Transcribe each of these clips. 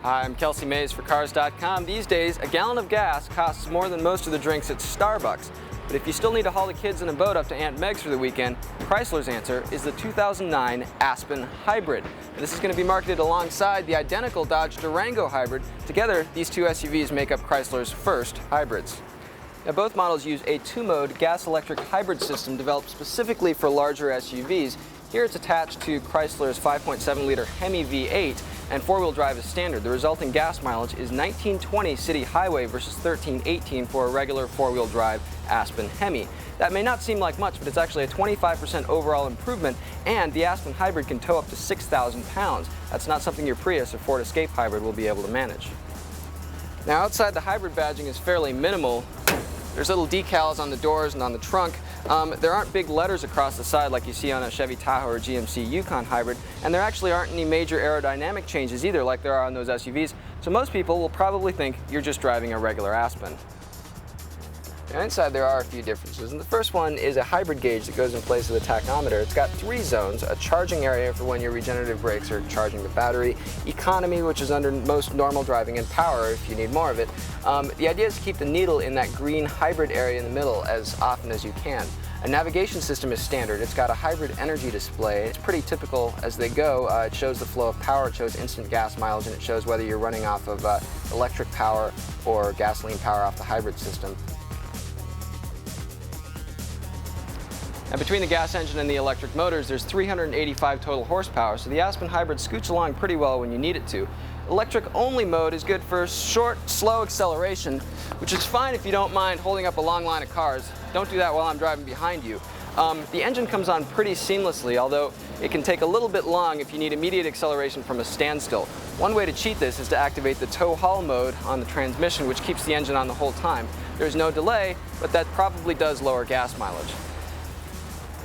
Hi, I'm Kelsey Mays for Cars.com. These days, a gallon of gas costs more than most of the drinks at Starbucks. But if you still need to haul the kids in a boat up to Aunt Meg's for the weekend, Chrysler's answer is the 2009 Aspen Hybrid. And this is going to be marketed alongside the identical Dodge Durango Hybrid. Together, these two SUVs make up Chrysler's first hybrids. Now, both models use a two-mode gas-electric hybrid system developed specifically for larger SUVs. Here it's attached to Chrysler's 5.7-liter Hemi V8, and four-wheel drive is standard. The resulting gas mileage is 1920 city highway versus 1318 for a regular four-wheel drive Aspen Hemi. That may not seem like much, but it's actually a 25% overall improvement, and the Aspen Hybrid can tow up to 6,000 pounds. That's not something your Prius or Ford Escape Hybrid will be able to manage. Now, outside, the hybrid badging is fairly minimal. There's little decals on the doors and on the trunk. There aren't big letters across the side like you see on a Chevy Tahoe or GMC Yukon Hybrid, and there actually aren't any major aerodynamic changes either like there are on those SUVs, so most people will probably think you're just driving a regular Aspen. Now, inside there are a few differences, and the first one is a hybrid gauge that goes in place of the tachometer. It's got three zones: a charging area for when your regenerative brakes are charging the battery, economy, which is under most normal driving, and power if you need more of it. The idea is to keep the needle in that green hybrid area in the middle as often as you can. A navigation system is standard. It's got a hybrid energy display. It's pretty typical as they go. It shows the flow of power, it shows instant gas mileage, and it shows whether you're running off of electric power or gasoline power off the hybrid system. And between the gas engine and the electric motors, there's 385 total horsepower, so the Aspen Hybrid scoots along pretty well when you need it to. Electric-only mode is good for short, slow acceleration, which is fine if you don't mind holding up a long line of cars. Don't do that while I'm driving behind you. The engine comes on pretty seamlessly, although it can take a little bit long if you need immediate acceleration from a standstill. One way to cheat this is to activate the tow-haul mode on the transmission, which keeps the engine on the whole time. There's no delay, but that probably does lower gas mileage.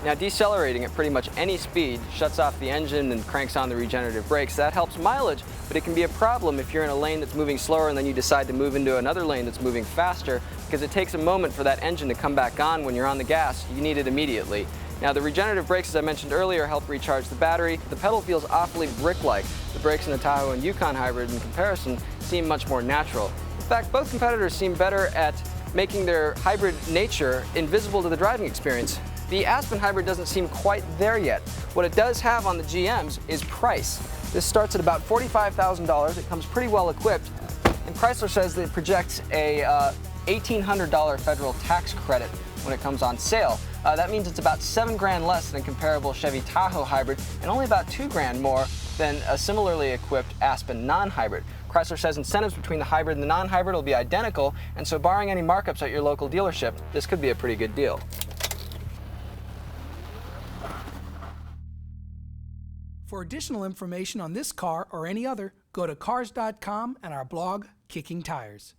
Now, decelerating at pretty much any speed shuts off the engine and cranks on the regenerative brakes. That helps mileage, but it can be a problem if you're in a lane that's moving slower and then you decide to move into another lane that's moving faster, because it takes a moment for that engine to come back on. When you're on the gas, you need it immediately. Now, the regenerative brakes, as I mentioned earlier, help recharge the battery. The pedal feels awfully brick-like. The brakes in the Tahoe and Yukon Hybrid, in comparison, seem much more natural. In fact, both competitors seem better at making their hybrid nature invisible to the driving experience. The Aspen Hybrid doesn't seem quite there yet. What it does have on the GMs is price. This starts at about $45,000. It comes pretty well equipped, and Chrysler says that it projects a $1,800 federal tax credit when it comes on sale. That means it's about $7 grand less than a comparable Chevy Tahoe Hybrid, and only about $2 grand more than a similarly equipped Aspen non-hybrid. Chrysler says incentives between the hybrid and the non-hybrid will be identical, and so barring any markups at your local dealership, this could be a pretty good deal. For additional information on this car or any other, go to Cars.com and our blog, Kicking Tires.